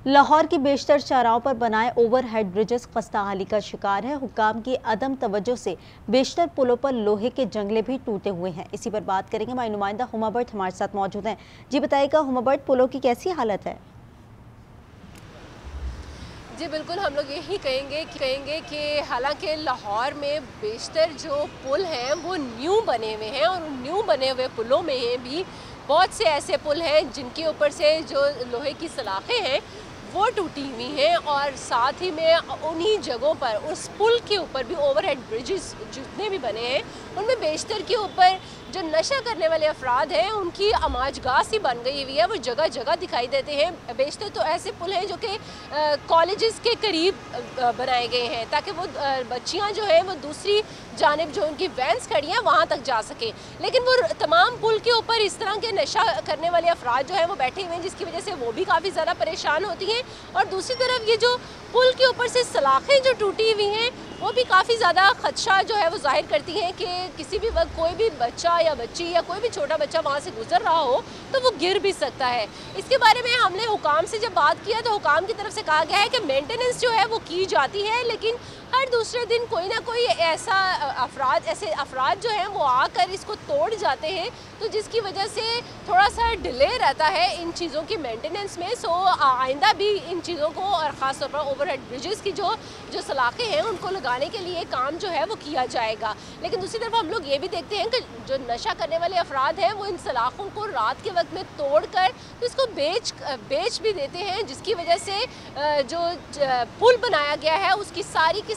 लाहौर की बेशतर चौराहों पर बनाए ओवरहेड ब्रिजेस खस्ताहाली का शिकार है। हुक्काम की अदम तवज्जो से बेशतर पुलों पर लोहे के जंगले भी टूटे हुए हैं। इसी पर बात करेंगे, हमारी नुमाइंदा हुमा भट्ट हमारे साथ मौजूद हैं। जी बताइएगा हुमा भट्ट, पुलों की कैसी हालत है? जी बिल्कुल, हम लोग यही कहेंगे कि हालांकि लाहौर में बेशतर जो पुल हैं वो न्यू बने हुए हैं, और न्यू बने हुए पुलों में भी बहुत से ऐसे पुल हैं जिनके ऊपर से जो लोहे की सलाखें हैं वो टूटी हुई हैं, और साथ ही में उन्हीं जगहों पर उस पुल के ऊपर भी ओवरहेड ब्रिजेस जितने भी बने हैं उनमें बेशतर के ऊपर जो नशा करने वाले अफराद हैं उनकी अमाजगाह सी बन गई हुई है। वो जगह जगह दिखाई देते हैं। बेशतर तो ऐसे पुल हैं जो कि कॉलेजेस के करीब बनाए गए हैं ताकि वो बच्चियां जो हैं वो दूसरी जानिब जो उनकी वैन्स खड़ी हैं वहाँ तक जा सकें, लेकिन वो तमाम पुल के ऊपर इस तरह के नशा करने वाले अफराद जो हैं वो बैठे हुए हैं, जिसकी वजह से वो भी काफ़ी ज़्यादा परेशान होती हैं। और दूसरी तरफ ये जो पुल के ऊपर से सलाखें जो टूटी हुई हैं वो भी काफ़ी ज़्यादा खदशा जो है वो जाहिर करती हैं कि किसी भी वक्त कोई भी बच्चा या बच्ची या कोई भी छोटा बच्चा वहाँ से गुजर रहा हो तो वो गिर भी सकता है। इसके बारे में हमने हुकाम से जब बात किया तो हुकाम की तरफ से कहा गया है कि मेंटेनेंस जो है वो की जाती है, लेकिन हर दूसरे दिन कोई ना कोई ऐसे अफराद जो हैं वो आकर इसको तोड़ जाते हैं, तो जिसकी वजह से थोड़ा सा डिले रहता है इन चीज़ों की मेंटेनेंस में। सो आइंदा भी इन चीज़ों को और ख़ास तौर पर ओवरहेड ब्रिजेस की जो सलाखें हैं उनको लगाने के लिए काम जो है वो किया जाएगा। लेकिन दूसरी तरफ हम लोग ये भी देखते हैं कि जो नशा करने वाले अफराद हैं वो इन सलाखों को रात के वक्त में तोड़ कर तो इसको बेच भी देते हैं, जिसकी वजह से जो पुल बनाया गया है उसकी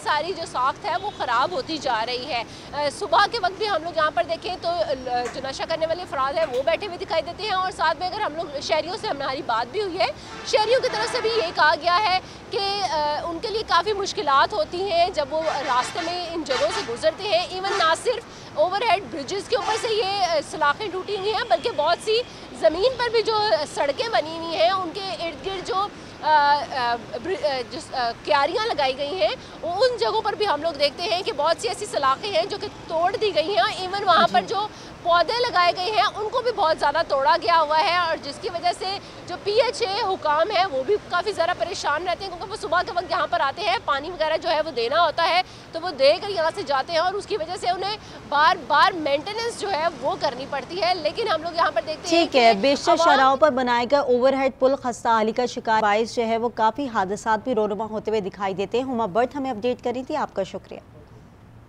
सारी जो साख्त है वो ख़राब होती जा रही है। सुबह के वक्त भी हम लोग यहाँ पर देखें तो जो नशा करने वाले अफराद हैं वो बैठे हुए दिखाई देते हैं, और साथ में अगर हम लोग शहरियों से हमारी बात भी हुई है, शहरियों की तरफ से भी ये कहा गया है कि उनके लिए काफ़ी मुश्किलात होती हैं जब वो रास्ते में इन जगहों से गुजरते हैं। इवन ना सिर्फ ओवरहेड ब्रिजेस के ऊपर से ये सलाखें टूटी हुई हैं, बल्कि बहुत सी ज़मीन पर भी जो सड़कें बनी हुई हैं उनके इर्द गिर्द जो क्यारियाँ लगाई गई हैं उन जगहों पर भी हम लोग देखते हैं कि बहुत सी ऐसी सलाखें हैं जो कि तोड़ दी गई हैं। इवन वहाँ पर जो पौधे लगाए गए हैं उनको भी बहुत ज़्यादा तोड़ा गया हुआ है, और जिसकी वजह से जो PHA हुकाम है वो भी काफ़ी ज़्यादा परेशान रहते हैं, क्योंकि वो सुबह के वक्त यहाँ पर आते हैं, पानी वगैरह जो है वो देना होता है तो वो देकर यहाँ से जाते हैं, और उसकी वजह से उन्हें बार बार मेंटेनेंस जो है वो करनी पड़ती है। लेकिन हम लोग यहाँ पर देखते हैं ठीक है, बेशतर शराहों पर बनाए गए ओवरहेड पुल खस्ताहाली का शिकार बाइस जो है वो काफ़ी हादसात भी रोनुमा होते हुए दिखाई देते हैं। हुमा भट्ट हमें अपडेट करी थी, आपका शुक्रिया।